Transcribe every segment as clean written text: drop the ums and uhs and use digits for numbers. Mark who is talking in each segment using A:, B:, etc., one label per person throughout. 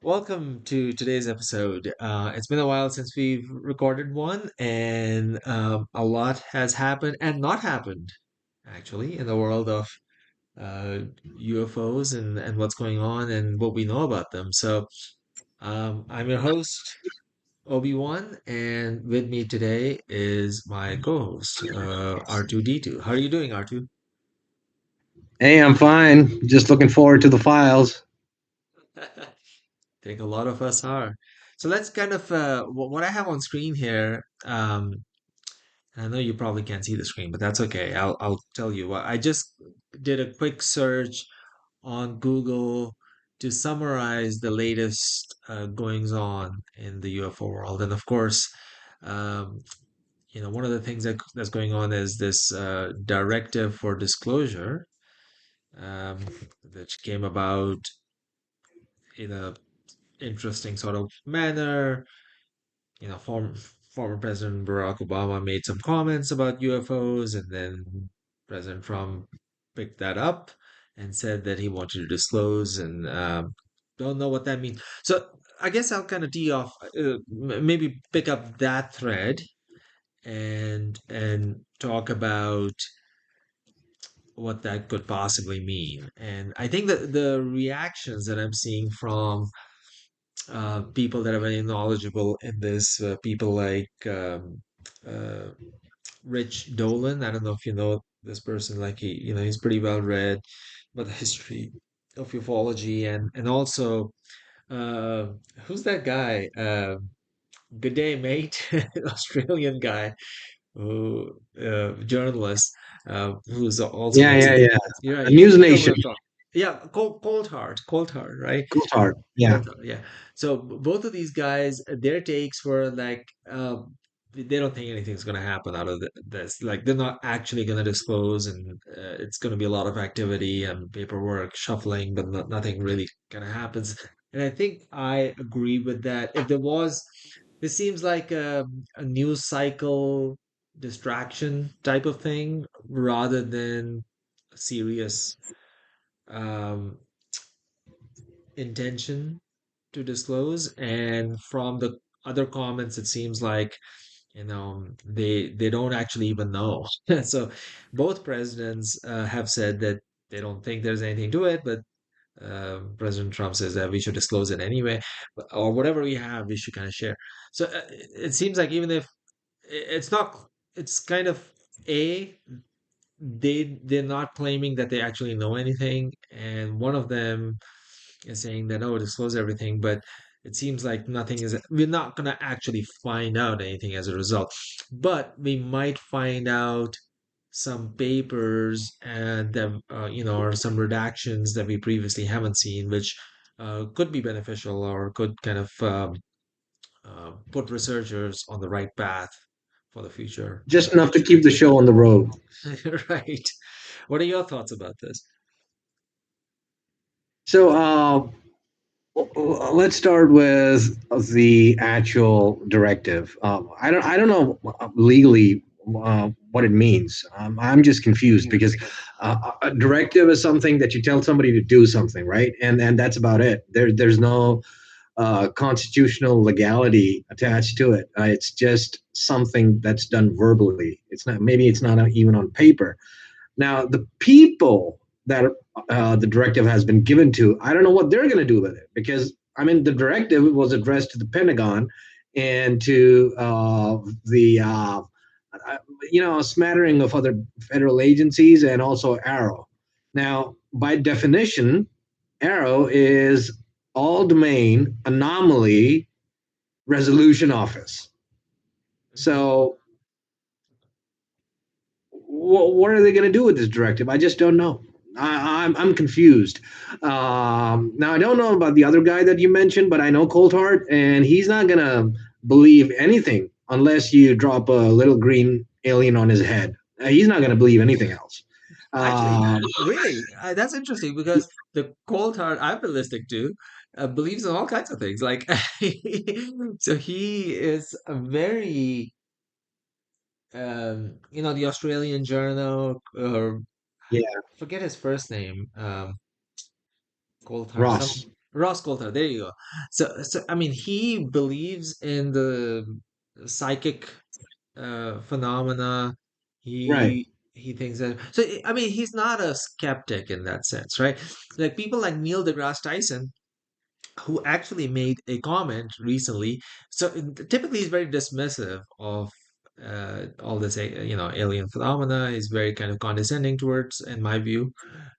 A: Welcome to today's episode. It's been a while since we've recorded one, and a lot has happened and not happened, actually, in the world of uh, UFOs and what's going on and what we know about them. I'm your host, Obi-Wan, and with me today is my co-host, R2D2. How are you doing, R2?
B: Hey, I'm fine. Just looking forward to the files.
A: Think a lot of us are. So let's kind of what I have on screen here. I know you probably can't see the screen, but that's okay. I'll tell you what. I just did a quick search on Google to summarize the latest goings on in the UFO world, and of course, um, one of the things that's going on is this directive for disclosure, um, which came about in a interesting sort of manner. Former President Barack Obama made some comments about UFOs, and then President Trump picked that up and said that he wanted to disclose, and don't know what that means. So I guess I'll kind of tee off, maybe pick up that thread and talk about what that could possibly mean. And I think that the reactions that I'm seeing from people that are very knowledgeable in this, people like uh, Rich Dolan. I don't know if you know this person. Like he's pretty well read about the history of ufology and also uh, who's that guy? Good day, mate. Australian guy who journalist who's also
B: Yeah,
A: knows
B: yeah,
A: it.
B: yeah.
A: Yeah,
B: A
A: you
B: News
A: you know what
B: Nation.
A: I'm talking. Yeah, cold hard, right?
B: Cool heart. Yeah.
A: Coulthard, yeah. So both of these guys, their takes were like, they don't think anything's going to happen out of this. Like they're not actually going to disclose, and it's going to be a lot of activity and paperwork shuffling, but nothing really kind of happens. And I think I agree with that. If there was, this seems like a news cycle distraction type of thing rather than a serious um, intention to disclose. And from the other comments, it seems like they don't actually even know. So both presidents have said that they don't think there's anything to it, but President Trump says that we should disclose it anyway, or whatever we have, we should kind of share. So it seems like even if it's not, it's kind of a they're not claiming that they actually know anything, and one of them is saying that, oh, disclose everything, but it seems like nothing is, we're not going to actually find out anything as a result, but we might find out some papers and that or some redactions that we previously haven't seen, which could be beneficial or could kind of put researchers on the right path for the future.
B: Just enough to keep the show on the road.
A: Right. What are your thoughts about this?
B: So let's start with the actual directive. I don't know legally what it means. I'm just confused because a directive is something that you tell somebody to do something, right? And that's about it. There's no constitutional legality attached to it. It's just something that's done verbally. It's not, maybe it's not even on paper. Now, the people that the directive has been given to, I don't know what they're going to do with it because I mean the directive was addressed to the Pentagon and to the a smattering of other federal agencies and also Arrow. Now, by definition, Arrow is all domain anomaly resolution office.
A: Mhm.
B: So, what are they going to do with this directive? I just don't know. I'm confused. Now I don't know about the other guy that you mentioned, but I know Cold Heart, and he's not gonna believe anything unless you drop a little green alien on his head. He's not gonna believe anything else.
A: Actually,
B: Um,
A: really, that's interesting because the cold heart I've been listening to believes in all kinds of things. Like, so he is a very, the Australian journal, or
B: yeah,
A: forget his first name, cold heart, some
B: Ross.
A: Ross Coulter. There you go. So I mean, he believes in the psychic phenomena.
B: Right.
A: He thinks that. So I mean, he's not a skeptic in that sense, right? Like people like Neil deGrasse Tyson, who actually made a comment recently. So typically, he's very dismissive of all this, alien phenomena. He's very kind of condescending towards, in my view,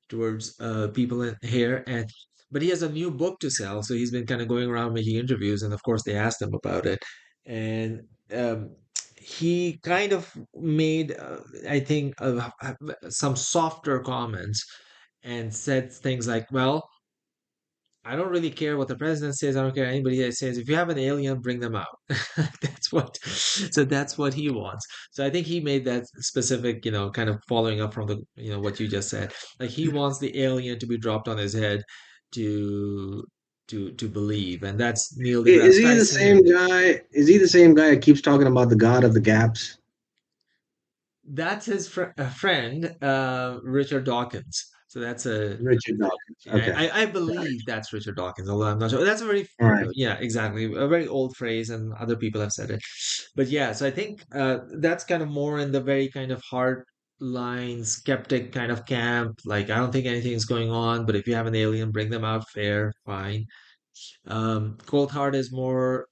A: towards people in here. And but he has a new book to sell, so he's been kind of going around making interviews, and of course, they asked him about it, and he kind of made, I think, some softer comments and said things like, "Well, I don't really care what the president says. I don't care anybody that says. If you have an alien, bring them out." That's what. So that's what he wants. So I think he made that specific, kind of following up from the, what you just said. Like he wants the alien to be dropped on his head to to believe, and that's Neil
B: Is
A: deGrasse
B: he the
A: Tyson.
B: same guy? Is he the same guy that keeps talking about the God of the gaps?
A: That's his friend, Richard Dawkins. So that's a
B: Richard Dawkins.
A: yeah,
B: Okay.
A: I
B: All right.
A: believe that's Richard Dawkins, although I'm not sure. That's a very,
B: All right.
A: yeah, exactly, a very old phrase, and other people have said it. But yeah, so I think that's kind of more in the very kind of hard line skeptic kind of camp. Like, I don't think anything's going on, but if you have an alien, bring them out, fair, fine. Cold Heart is more,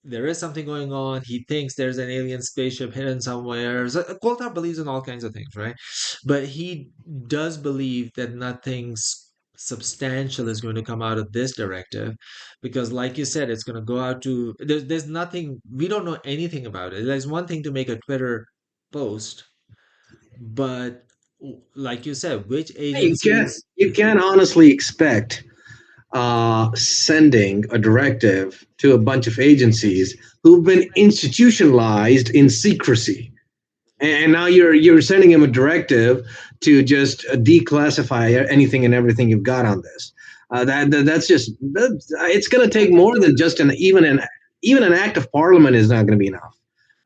A: there is something going on. He thinks there's an alien spaceship hidden somewhere. So Coulthard believes in all kinds of things, right? But he does believe that substantial is going to come out of this directive, because, like you said, it's going to go out to. There's nothing. We don't know anything about it. There's one thing to make a Twitter post, but like you said, which
B: You can't
A: agencies?
B: you can't honestly expect sending a directive to a bunch of agencies who've been institutionalized in secrecy, and now you're sending him a directive to just declassify anything and everything you've got on this. That's just it's going to take more than just even an act of parliament is not going to be enough.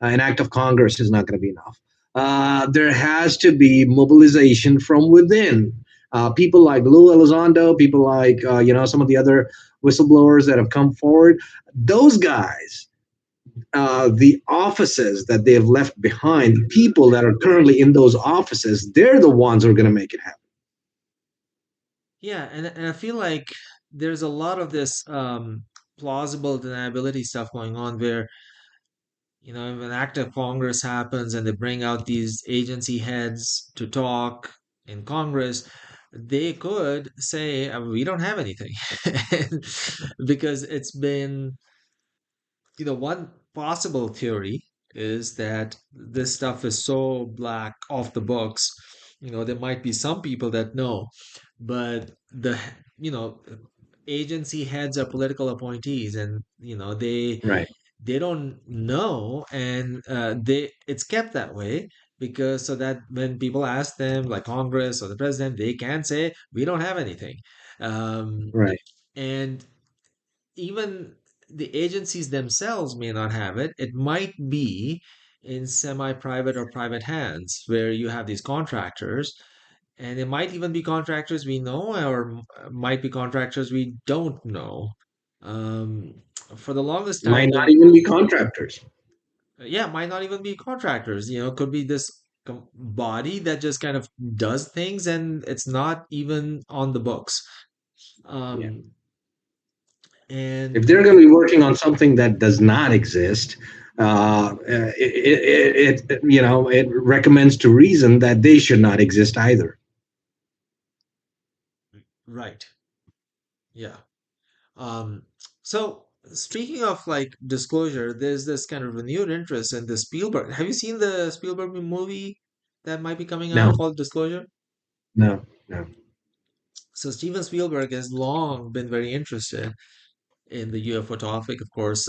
B: An act of Congress is not going to be enough. There has to be mobilization from within. People like Lou Elizondo, people like some of the other whistleblowers that have come forward. Those guys, the offices that they have left behind, the people that are currently in those offices, they're the ones who are going to make it happen.
A: Yeah, and I feel like there's a lot of this plausible deniability stuff going on where, if an act of Congress happens and they bring out these agency heads to talk in Congress, they could say, we don't have anything." Because it's been, one possible theory is that this stuff is so black off the books. There might be some people that know, but you know, agency heads are political appointees, and
B: Right,
A: they don't know, and they it's kept that way, because so that when people ask them, like Congress or the president, they can say we don't have anything. um,
B: right.
A: and even the agencies themselves may not have it. It might be in semi-private or private hands where you have these contractors, and it might even be contractors we know, or might be contractors we don't know. Um, for the longest
B: Might
A: time,
B: not even be contractors.
A: yeah, might not even be contractors. Could be this body that just kind of does things, and it's not even on the books.
B: Yeah.
A: Um,
B: If
A: and
B: they're going to be working on something that does not exist, it recommends to reason that they should not exist either.
A: right, yeah. Um, so speaking of like disclosure, there's this kind of renewed interest in the Spielberg. Have you seen the Spielberg movie that might be coming
B: No,
A: out called Disclosure?
B: no, no.
A: So Steven Spielberg has long been very interested in the UFO topic, of course.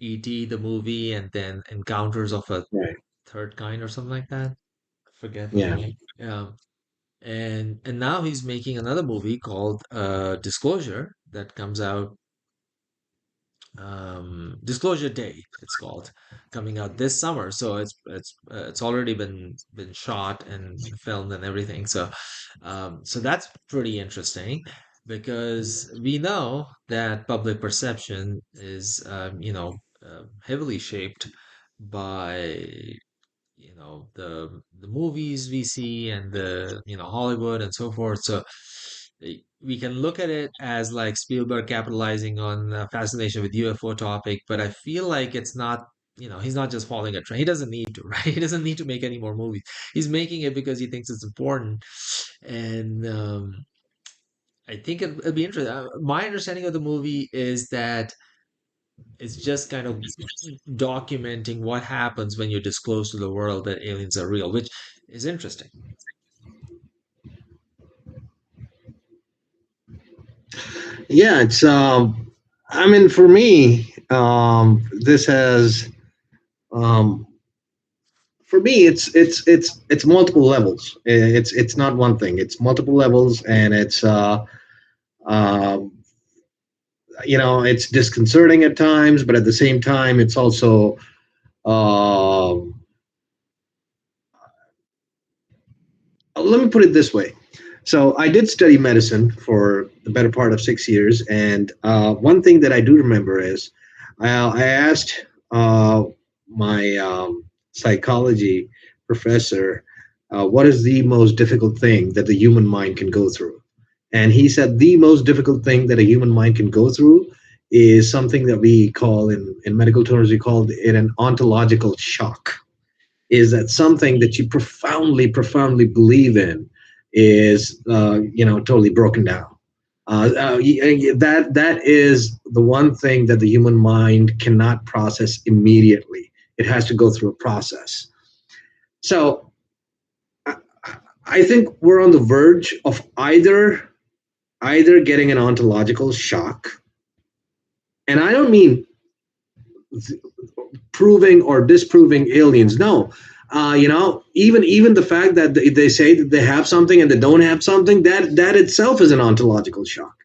A: E.T. the movie, and then Encounters of a
B: Right.
A: Third Kind or something like that. I forget.
B: Yeah.
A: Yeah. And now he's making another movie called Disclosure that comes out, Disclosure Day, it's called, coming out this summer. So it's already been shot and filmed and everything. So that's pretty interesting. because we know that public perception is, heavily shaped by, the movies we see and the, Hollywood and so forth. So we can look at it as like Spielberg capitalizing on fascination with UFO topic, but I feel like it's not. He's not just following a trend. He doesn't need to, right? He doesn't need to make any more movies. He's making it because he thinks it's important, and I think it'd be interesting. My understanding of the movie is that it's just kind of documenting what happens when you disclose to the world that aliens are real, which is interesting.
B: Yeah, it's I mean, for me, this has um, for me, it's multiple levels. It's not one thing. It's multiple levels, and it's uh, it's disconcerting at times, but at the same time, it's also uh, let me put it this way. So I did study medicine for the better part of 6 years, and one thing that I do remember is I asked my psychology professor, "What is the most difficult thing that the human mind can go through?" And he said the most difficult thing that a human mind can go through is something that we call in medical terms we call it an ontological shock. Is that something that you profoundly believe in is totally broken down. That is the one thing that the human mind cannot process immediately. It has to go through a process. So I, I think we're on the verge of either getting an ontological shock, and I don't mean proving or disproving aliens. No, even the fact that they say that they have something and they don't have something, that itself is an ontological shock.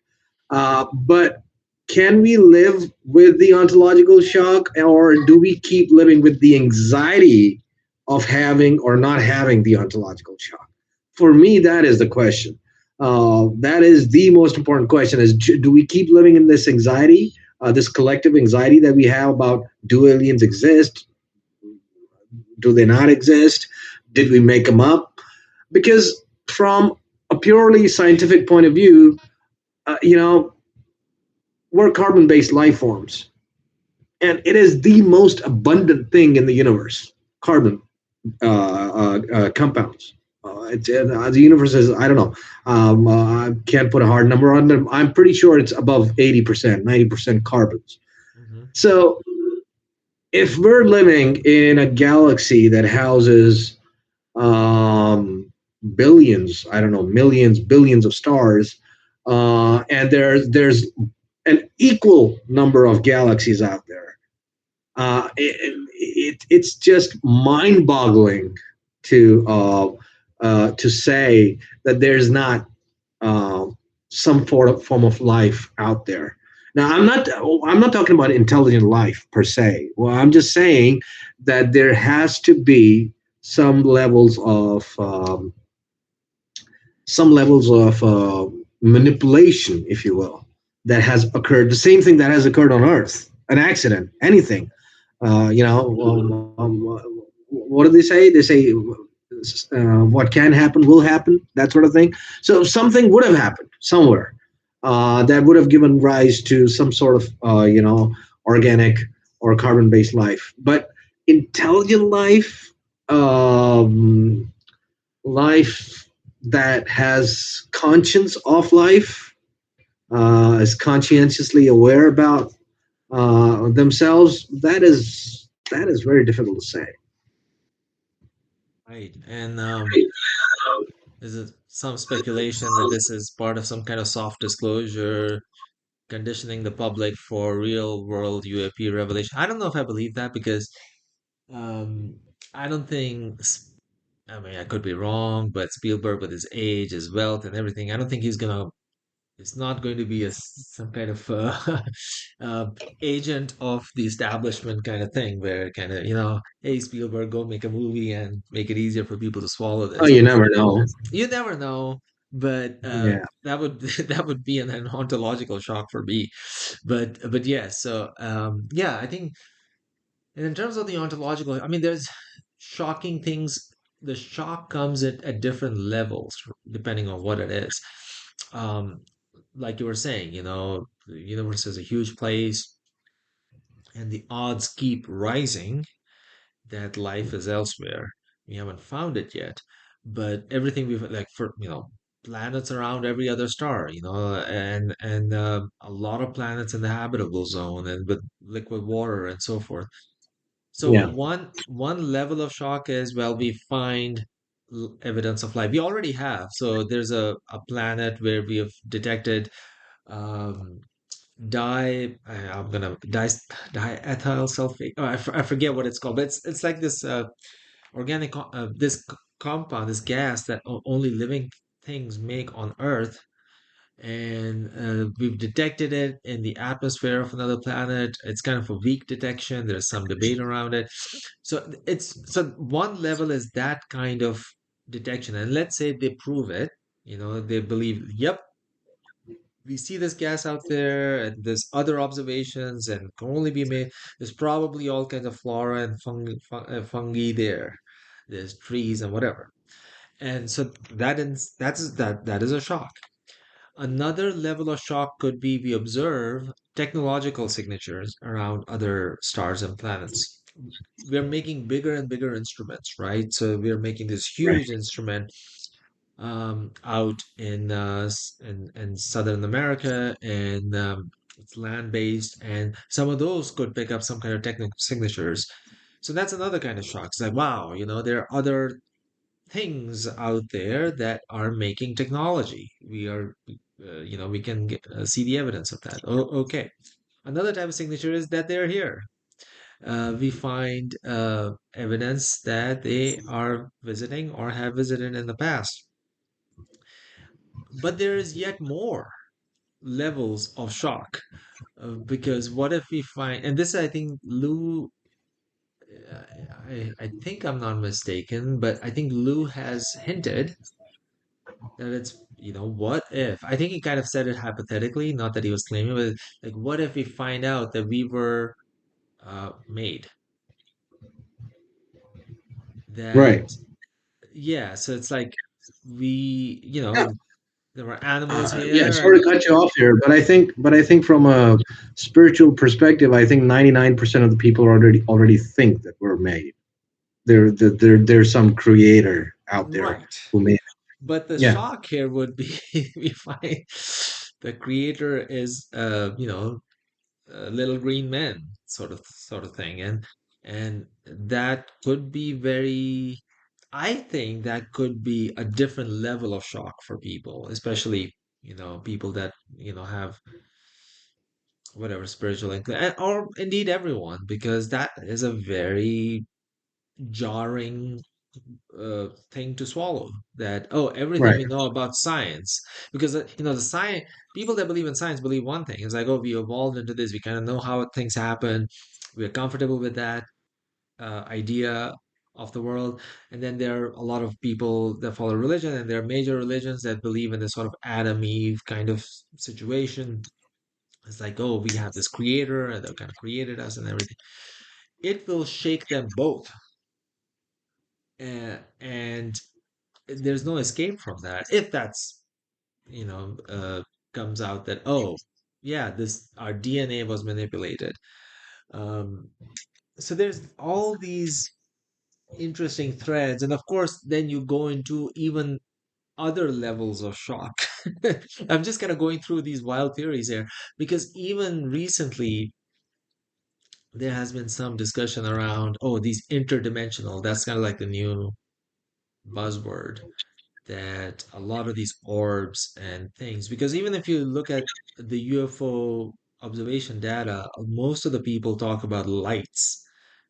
B: But can we live with the ontological shock, or do we keep living with the anxiety of having or not having the ontological shock? For me, that is the question. That is the most important question: is do we keep living in this anxiety, this collective anxiety that we have about do aliens exist? Do they not exist? Did we make them up? Because from a purely scientific point of view, we're carbon-based life forms, and it is the most abundant thing in the universe. Carbon compounds. The universe is, I don't know. I can't put a hard number on them. I'm pretty sure it's above 80%, 90% carbons.
A: Hmm.
B: So if we're living in a galaxy that houses billions, I don't know, millions, billions of stars, and there's an equal number of galaxies out there. It's just mind-boggling to say that there's not uh, some form of life out there. Now, I'm not talking about intelligent life per se. Well, I'm just saying that there has to be some levels of manipulation, if you will, that has occurred. The same thing that has occurred on Earth, an accident, anything. What do they say? They say what can happen will happen, that sort of thing. So something would have happened somewhere that would have given rise to some sort of organic or carbon-based life. But intelligent life, life that has conscience of life, is conscientiously aware about themselves. That is very difficult to say.
A: Right. And there's some speculation that this is part of some kind of soft disclosure, conditioning the public for real world UAP revelation. I don't know if I believe that because um, I don't think. I mean, I could be wrong, but Spielberg, with his age, his wealth, and everything, I don't think he's gonna. It's not going to be some kind of uh, agent of the establishment kind of thing, where kind of hey Spielberg, go make a movie and make it easier for people to swallow
B: Oh,
A: this.
B: you never know.
A: You never know, but
B: Yeah.
A: that would that would be an ontological shock for me. But yeah, so yeah, I think, and in terms of the ontological, I mean, there's shocking things. The shock comes at different levels depending on what it is. Um, like you were saying, the universe is a huge place, and the odds keep rising that life is elsewhere. We haven't found it yet, but everything we've like for planets around every other star, and a lot of planets in the habitable zone and with liquid water and so forth. So
B: Yeah.
A: one level of shock is, well, we find evidence of life. We already have. So there's a planet where we have detected um, I'm gonna diethyl sulfate. Oh, I forget what it's called, but it's like this compound, this gas that only living things make on Earth, and we've detected it in the atmosphere of another planet. It's kind of a weak detection. There's some debate around it. So one level is that kind of detection, and let's say they prove it. They believe, yep, we see this gas out there, and there's other observations, and can only be made. There's probably all kinds of flora and fungi there. There's trees and whatever, and so that is a shock. Another level of shock could be we observe technological signatures around other stars and planets. We're making bigger and bigger instruments, right? So we're making this
B: Right.
A: huge instrument out in Southern America, and it's land-based, and some of those could pick up some kind of technical signatures. So that's another kind of shock. It's like, wow, there are other things out there that are making technology. We can see the evidence of that. Oh, okay. Another type of signature is that they're here. We find evidence that they are visiting or have visited in the past. But there is yet more levels of shock, because what if we find, and this I think Lou, I think I'm not mistaken, but I think Lou has hinted that it's, what if? I think he kind of said it hypothetically, not that he was claiming, but like, what if we find out that we were made?
B: Right.
A: That, yeah, so it's like we,
B: Yeah.
A: there were animals
B: Yeah.
A: here,
B: Sort
A: and
B: of cut you off here, but I think from a spiritual perspective, I think 99% of the people already think that we're made. There's some creator out there
A: right.
B: who made it.
A: But the
B: Yeah.
A: shock here would be we find the creator is, little green men, sort of thing, and that could be very. I think that could be a different level of shock for people, especially people that have whatever spiritual or indeed everyone, because that is a very jarring thing to swallow, that, oh, everything
B: Right.
A: we know about science, because the science people that believe in science believe one thing. It's like, oh, we evolved into this, we kind of know how things happen, we're comfortable with that idea of the world. And then there are a lot of people that follow religion, and there are major religions that believe in this sort of Adam Eve kind of situation. It's like, oh, we have this creator, and that kind of created us and everything. It will shake them both, and there's no escape from that, if that's you know uh, comes out that, oh, yeah, this our DNA was manipulated. um, so there's all these interesting threads, and of course then you go into even other levels of shock. I'm just kind of going through these wild theories here, because even recently there has been some discussion around, oh, these interdimensional, that's kind of like the new buzzword, that a lot of these orbs and things, because even if you look at the UFO observation data, most of the people talk about lights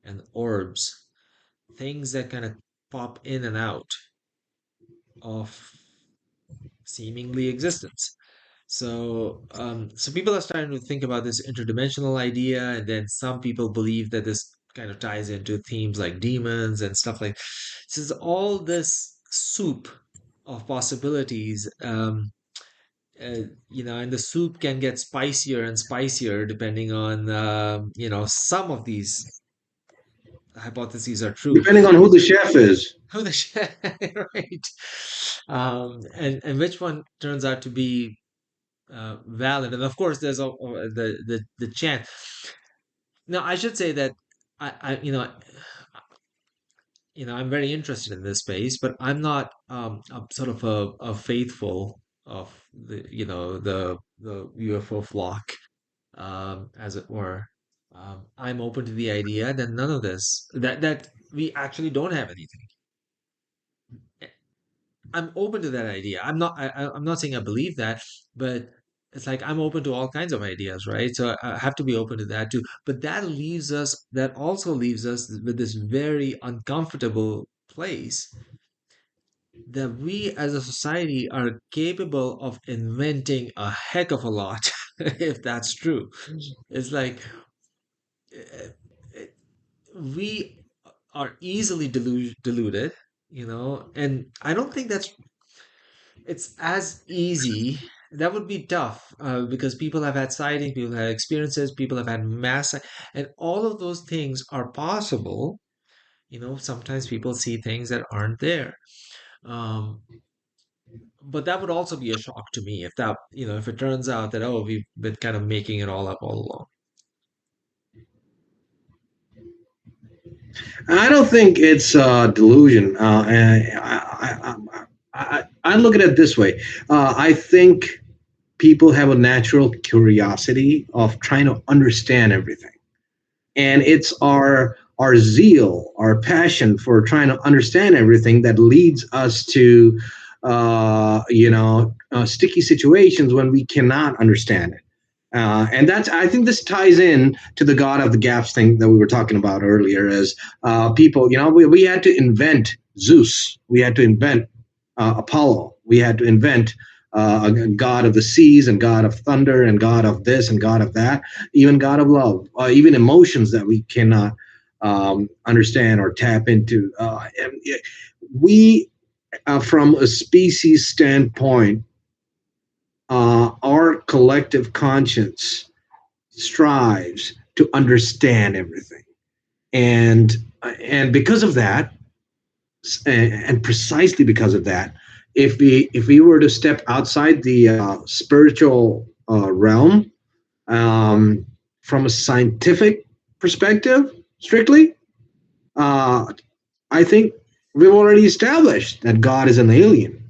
A: and orbs, things that kind of pop in and out of seemingly existence. So people are starting to think about this interdimensional idea, and then some people believe that this kind of ties into themes like demons and stuff like. So it's all this soup of possibilities. And the soup can get spicier and spicier depending on, some of these hypotheses are true.
B: Depending on who the chef is.
A: Oh, the right. And which one turns out to be valid? And of course, there's the chance. Now, I should say that I'm very interested in this space, but I'm not a sort of a faithful of the UFO flock, as it were. I'm open to the idea that none of this that we actually don't have anything. I'm open to that idea. I'm not saying I believe that, but it's like I'm open to all kinds of ideas, right? So I have to be open to that too. But that also leaves us with this very uncomfortable place that we as a society are capable of inventing a heck of a lot, if that's true. It's like uh, uh, we are easily deluded, and I don't think it's as easy. That would be tough, because people have had sightings, people have had experiences, people have had and all of those things are possible. Sometimes people see things that aren't there. Um, but that would also be a shock to me if it turns out that, oh, we've been kind of making it all up all along.
B: I don't think it's delusion. And I look at it this way. I think people have a natural curiosity of trying to understand everything, and it's our zeal, our passion for trying to understand everything that leads us to sticky situations when we cannot understand it. And that's, I think this ties in to the God of the gaps thing that we were talking about earlier. As people, we had to invent Zeus, we had to invent Apollo, we had to invent a god of the seas and god of thunder and god of this and god of that, even god of love, even emotions that we cannot understand or tap into. We, from a species standpoint, our collective conscience strives to understand everything, and because of that, and precisely because of that, if we were to step outside the spiritual realm, um, from a scientific perspective, strictly, uh, I think we've already established that God is an alien,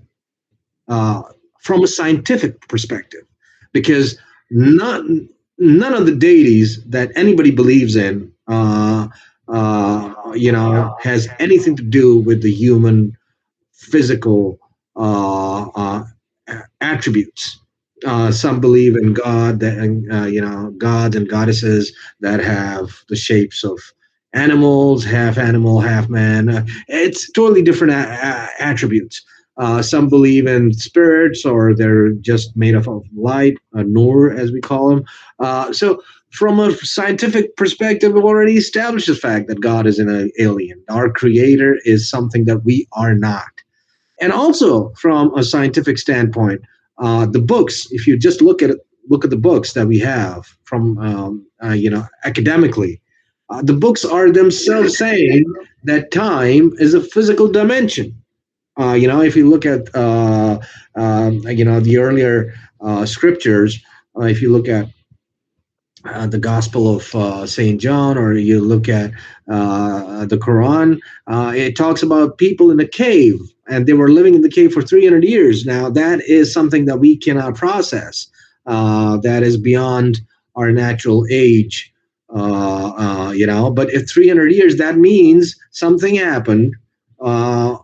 B: uh, from a scientific perspective, because none of the deities that anybody believes in, has anything to do with the human physical attributes. Some believe in God, that gods and goddesses that have the shapes of animals, half animal, half man. It's totally different attributes. Some believe in spirits, or they're just made up of light, nur, as we call them. So, from a scientific perspective, we've already established the fact that God is an alien. Our creator is something that we are not. And also, from a scientific standpoint, the books, if you just look at the books that we have from academically, the books are themselves saying that time is a physical dimension. If you look at the earlier scriptures, if you look at the Gospel of Saint John, or you look at the Quran, it talks about people in a cave, and they were living in the cave for 300 years. Now, that is something that we cannot process. That is beyond our natural age. But if 300 years, that means something happened uh,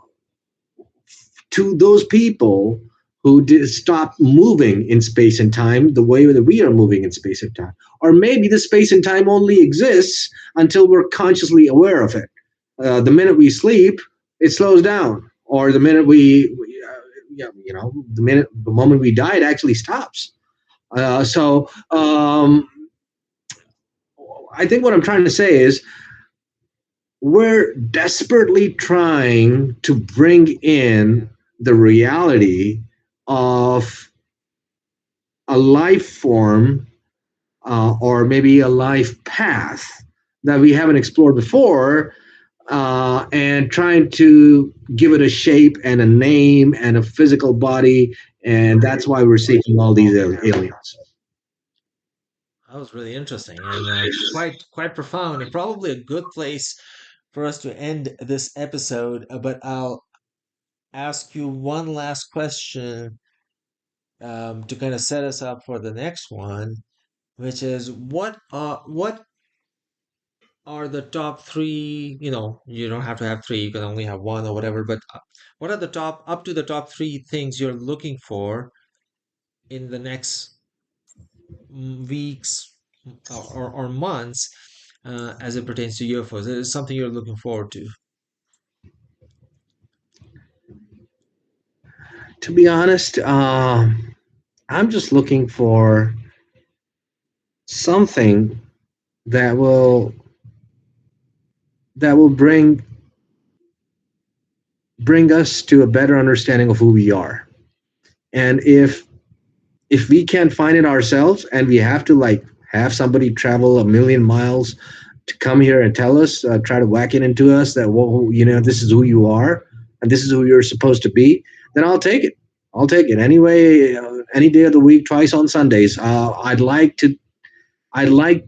B: to those people who did stop moving in space and time the way that we are moving in space and time. Or maybe the space and time only exists until we're consciously aware of it. The minute we sleep, it slows down. Or the minute the moment we die, it actually stops. So I think what I'm trying to say is we're desperately trying to bring in the reality of a life form, or maybe a life path that we haven't explored before, and trying to give it a shape and a name and a physical body. And that's why we're seeking all these aliens.
A: That was really interesting and quite profound, and probably a good place for us to end this episode. But I'll ask you one last question to kind of set us up for the next one, which is what are the top three? You don't have to have three; you can only have one or whatever. But what are the top up to the top three things you're looking for in the next weeks or months as it pertains to UFOs? Is it something you're looking forward to?
B: To be honest, I'm just looking for something that will that will bring us to a better understanding of who we are. And if we can't find it ourselves, and we have to like have somebody travel a million miles to come here and tell us, try to whack it into us that, well, this is who you are and this is who you're supposed to be, then I'll take it. I'll take it anyway, any day of the week, twice on Sundays. I'd like to I'd like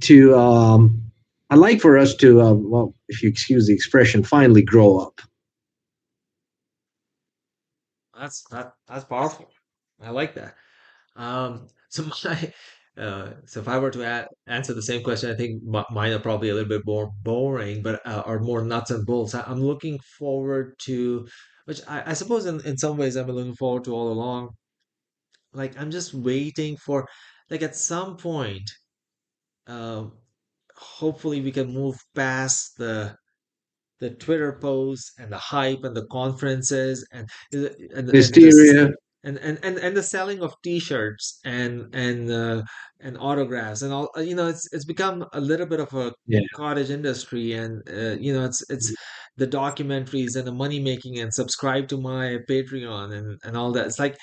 B: for us to, well, if you excuse the expression, finally grow up.
A: That's powerful. I like that. So so if I were to answer the same question, I think mine are probably a little bit more boring, but are more nuts and bolts. I'm looking forward to, which I suppose in some ways I've been looking forward to all along. Like I'm just waiting for, like at some point, uh, hopefully we can move past the Twitter posts and the hype and the conferences and this
B: Hysteria.
A: and the selling of T-shirts and autographs and all. It's become a little bit of a
B: Yeah.
A: cottage industry, and it's the documentaries and the money making and subscribe to my Patreon and all that. It's like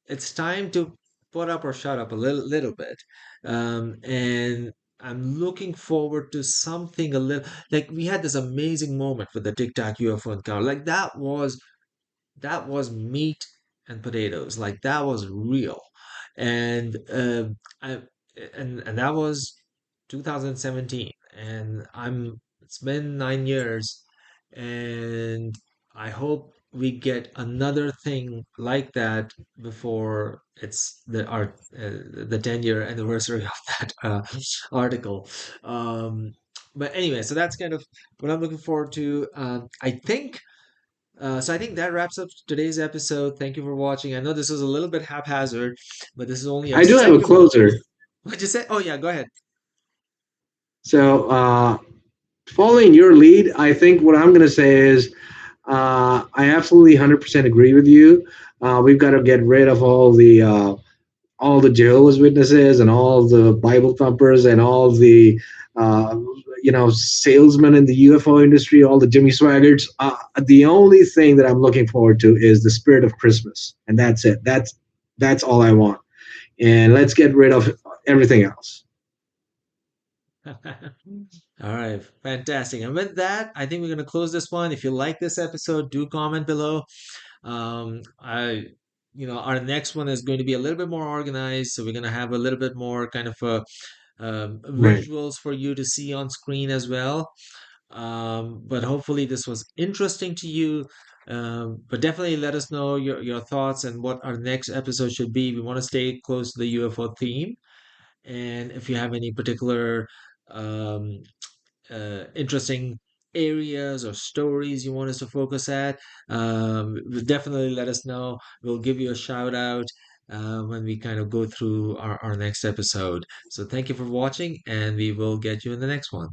A: it's time to put up or shut up a little bit. And I'm looking forward to something a little, like we had this amazing moment with the Tic Tac UFO encounter. Like that was meat and potatoes. Like that was real. And I and that was 2017. And it's been 9 years, and I hope we get another thing like that before it's the 10-year anniversary of that article. Um, but anyway, so that's kind of what I'm looking forward to. I think that wraps up today's episode. Thank you for watching. I know this was a little bit haphazard, but this is only our
B: I do have a
A: second one.
B: closer.
A: What'd you say? Oh yeah, go ahead.
B: So, following your lead, I think what I'm going to say is, I absolutely 100% agree with you. We've got to get rid of all the Jehovah's Witnesses and all the Bible thumpers and all the uh, salesmen in the UFO industry, all the Jimmy Swaggarts. The only thing that I'm looking forward to is the spirit of Christmas, and that's it. That's all I want. And let's get rid of everything else.
A: All right, fantastic. And with that, I think we're going to close this one. If you like this episode, do comment below. I, our next one is going to be a little bit more organized, so we're going to have a little bit more kind of
B: Right.
A: visuals for you to see on screen as well. But hopefully this was interesting to you. But definitely let us know your thoughts and what our next episode should be. We want to stay close to the UFO theme. And if you have any particular um, interesting areas or stories you want us to focus at, definitely let us know. We'll give you a shout out when we kind of go through our next episode. So thank you for watching, and we will get you in the next one.